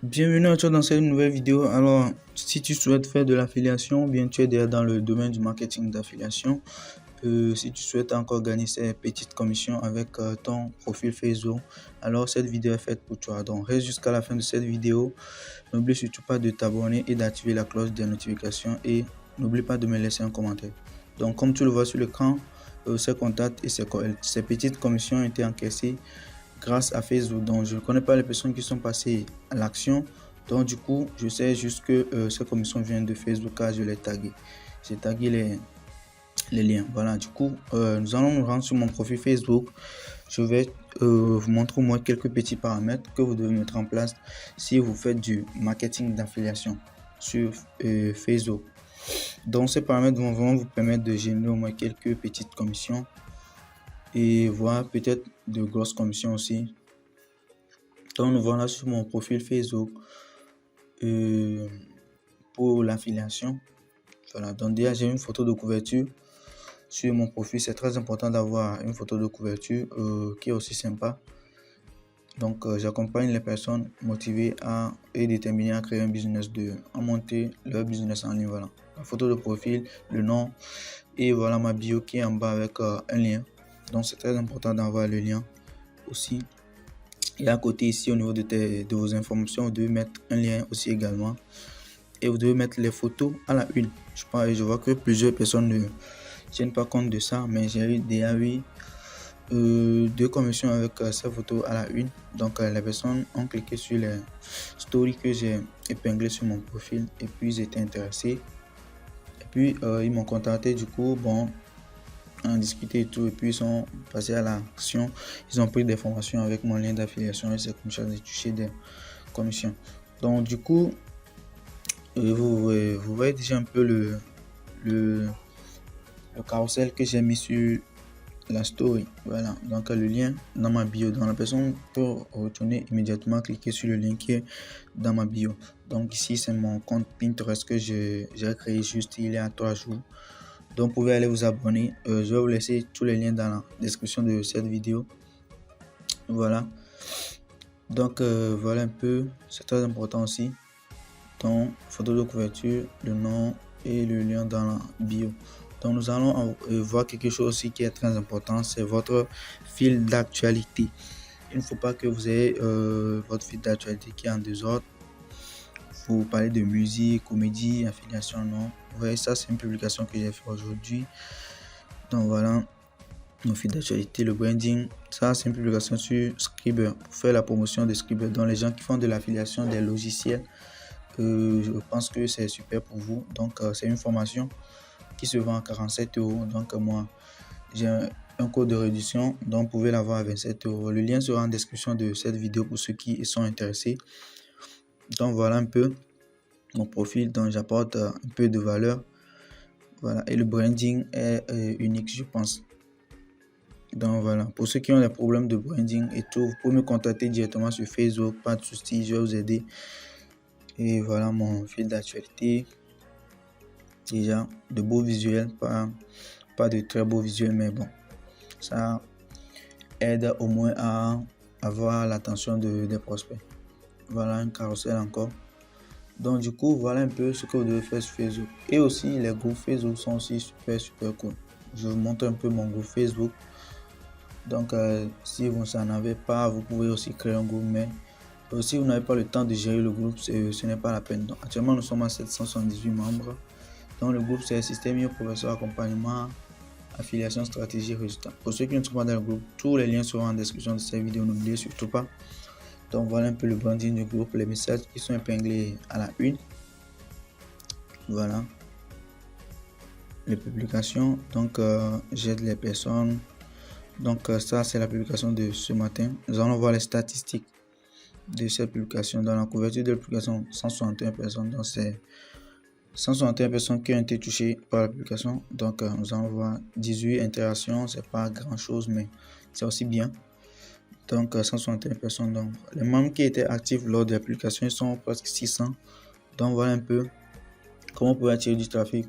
Bienvenue à toi dans cette nouvelle vidéo. Alors, si tu souhaites faire de l'affiliation, ou bien tu es déjà dans le domaine du marketing d'affiliation, si tu souhaites encore gagner ces petites commissions avec ton profil Facebook, alors cette vidéo est faite pour toi. Donc, reste jusqu'à la fin de cette vidéo. N'oublie surtout pas de t'abonner et d'activer la cloche des notifications et n'oublie pas de me laisser un commentaire. Donc, comme tu le vois sur l'écran, ces contacts et ces petites commissions ont été encaissées grâce à Facebook. Donc, je ne connais pas les personnes qui sont passées à l'action. Donc, du coup, je sais juste que ces commissions viennent de Facebook car je les tagué. J'ai tagué les liens. Voilà, du coup, nous allons nous rendre sur mon profil Facebook. Je vais vous montrer au moins quelques petits paramètres que vous devez mettre en place si vous faites du marketing d'affiliation sur Facebook. Donc, ces paramètres vont vraiment vous permettre de générer au moins quelques petites commissions et voir peut-être de grosses commissions aussi. Donc, nous voilà sur mon profil Facebook pour l'affiliation. Voilà, donc déjà j'ai une photo de couverture sur mon profil. C'est très important d'avoir une photo de couverture qui est aussi sympa. Donc, j'accompagne les personnes motivées et déterminées à créer un business, à monter leur business en ligne. Voilà, la photo de profil, le nom et voilà ma bio qui est en bas avec un lien. Donc, c'est très important d'avoir le lien aussi. Et à côté ici, au niveau de vos informations, vous devez mettre un lien aussi également. Et vous devez mettre les photos à la une. Je vois que plusieurs personnes ne tiennent pas compte de ça, mais j'ai déjà eu deux commissions avec ces photos à la une. Donc les personnes ont cliqué sur les stories que j'ai épinglées sur mon profil et puis ils étaient intéressés. Et puis ils m'ont contacté, du coup, bon, en discuter et tout, et puis ils sont passés à l'action. Ils ont pris des formations avec mon lien d'affiliation et c'est comme ça j'ai touché des commissions. Donc du coup, vous voyez déjà un peu le carrousel que j'ai mis sur la story. Voilà, donc le lien dans ma bio. Donc la personne peut retourner immédiatement, cliquer sur le lien qui est dans ma bio. Donc ici c'est mon compte Pinterest que j'ai créé juste il y a 3 jours. Donc vous pouvez aller vous abonner. Je vais vous laisser tous les liens dans la description de cette vidéo. Voilà. Donc voilà un peu. C'est très important aussi. Donc photo de couverture, le nom et le lien dans la bio. Donc nous allons voir quelque chose aussi qui est très important. C'est votre fil d'actualité. Il ne faut pas que vous ayez votre fil d'actualité qui est en désordre. Vous parlez de musique, comédie, affiliation, non. Vous voyez, ça c'est une publication que j'ai fait aujourd'hui. Donc voilà, nos fils d'actualité, le branding. Ça c'est une publication sur Scribr pour faire la promotion de Scribr. Donc les gens qui font de l'affiliation des logiciels, je pense que c'est super pour vous. Donc c'est une formation qui se vend à 47 €. Donc moi j'ai un code de réduction, donc vous pouvez l'avoir à 27 €. Le lien sera en description de cette vidéo pour ceux qui sont intéressés. Donc voilà un peu mon profil, dont j'apporte un peu de valeur. Voilà, et le branding est unique, je pense. Donc voilà, pour ceux qui ont des problèmes de branding et tout, vous pouvez me contacter directement sur Facebook, pas de soucis, je vais vous aider. Et voilà mon fil d'actualité. Déjà de beaux visuels, pas de très beaux visuels, mais bon, ça aide au moins à avoir l'attention des prospects. Voilà un carrousel encore. Donc du coup, voilà un peu ce que vous devez faire sur Facebook. Et aussi les groupes Facebook sont aussi super cool. Je vous montre un peu mon groupe Facebook. Donc si vous n'en avez pas, vous pouvez aussi créer un groupe, mais si vous n'avez pas le temps de gérer le groupe, ce n'est pas la peine. Donc actuellement nous sommes à 778 membres. Donc le groupe c'est Système Professeur Accompagnement, Affiliation, Stratégie, Résultats. Pour ceux qui ne sont pas dans le groupe, tous les liens seront en description de cette vidéo, n'oubliez surtout pas. Donc voilà un peu le branding du groupe, les messages qui sont épinglés à la une. Voilà les publications. Donc j'aide les personnes. Donc ça c'est la publication de ce matin. Nous allons voir les statistiques de cette publication. Dans la couverture de la publication, 161 personnes. Donc c'est 161 personnes qui ont été touchées par la publication. Donc nous allons voir 18 interactions. C'est pas grand chose, mais c'est aussi bien. Donc 161 personnes. Donc les membres qui étaient actifs lors de l'application sont presque 600. Donc voilà un peu comment on peut attirer du trafic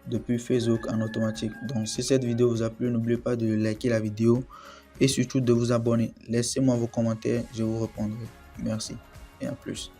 depuis Facebook en automatique. Donc si cette vidéo vous a plu, n'oubliez pas de liker la vidéo et surtout de vous abonner. Laissez-moi vos commentaires, je vous répondrai. Merci et à plus.